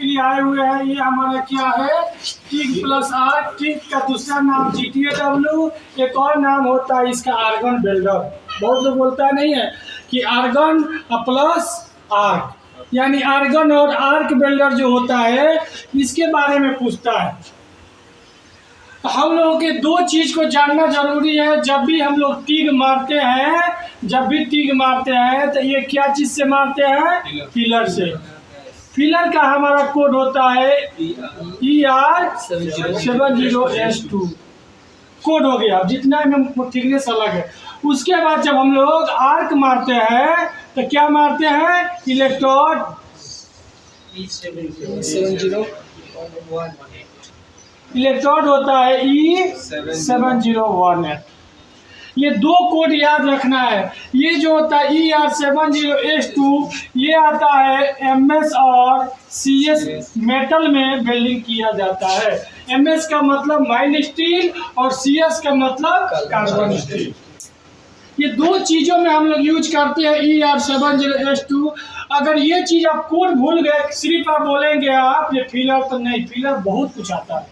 के लिए आए हुए हैं। ये हमारा क्या है, टिग प्लस आर। टिग का दूसरा नाम GTAW, एक और नाम होता है इसका आर्गन बिल्डर। बहुत लोग बोलता नहीं है कि आर्गन प्लस आर्क, यानी आर्गन और आर्क बिल्डर जो होता है इसके बारे में पूछता है। तो हम लोगों के दो चीज़ को जानना जरूरी है। जब भी हम लोग टिग मारते हैं, जब भी टिग मारते हैं तो ये क्या चीज़ से मारते हैं, फिलर से। फिलर का हमारा कोड होता है ER70S2 कोड हो गया। अब जितना में थिकनेस अलग है। उसके बाद जब हम लोग आर्क मारते हैं तो क्या मारते हैं, इलेक्ट्रोड इलेक्ट्रोड होता है E7018। ये दो कोड याद रखना है। ये जो होता है ER70S2 ये आता है MS और CS मेटल में बिल्डिंग किया जाता है। MS का मतलब माइन स्टील और CS का मतलब कार्बन स्टील। ये दो चीज़ों में हम लोग यूज करते हैं ER70S2। अगर ये चीज़ आप कोड भूल गए, सिर्फ आप बोलेंगे आप ये फिलर, तो नहीं, फिलर बहुत कुछ आता है।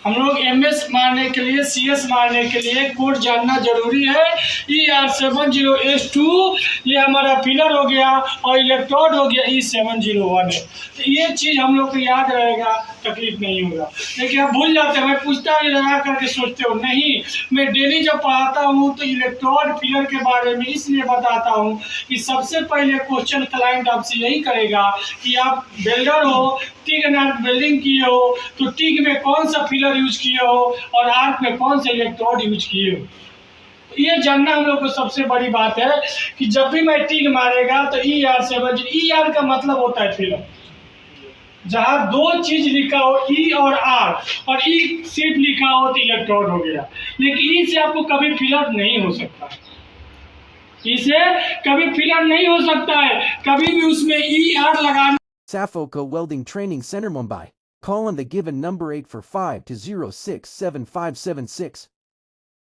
हम लोग MS मारने के लिए, CS मारने के लिए कोड जानना जरूरी है। ER70S2 ये हमारा फिलर हो गया और इलेक्ट्रोड हो गया E701 है। तो ये चीज़ हम लोग को याद रहेगा, तकलीफ नहीं होगा। लेकिन आप भूल जाते हैं, मैं पूछता भी लगा करके सोचते हो नहीं। मैं डेली जब पढ़ाता हूँ तो इलेक्ट्रोड फिलर के बारे में इसलिए बताता हूँ कि सबसे पहले क्वेश्चन क्लाइंट आपसे यही करेगा कि आप बिल्डर हो, टिग एंड आर्क बिल्डिंग किए हो, तो टिग में कौन सा फिलर यूज किए हो और आर्क में कौन सा इलेक्ट्रोड यूज किए हो। ये जानना हम लोग को सबसे बड़ी बात है कि जब भी मैं टिग मारेगा तो ER70, ER का मतलब होता है फिलर। जहाँ दो चीज लिखा हो E और R और E सिर्फ लिखा हो तो इलेक्ट्रोड हो गया। लेकिन E से आपको कभी फिलर नहीं हो सकता, इसे कभी फिलर नहीं हो सकता है। कभी भी उसमें ER लगाना। Safoco Welding Training Center, Mumbai. Call on the given number 845-206-7576.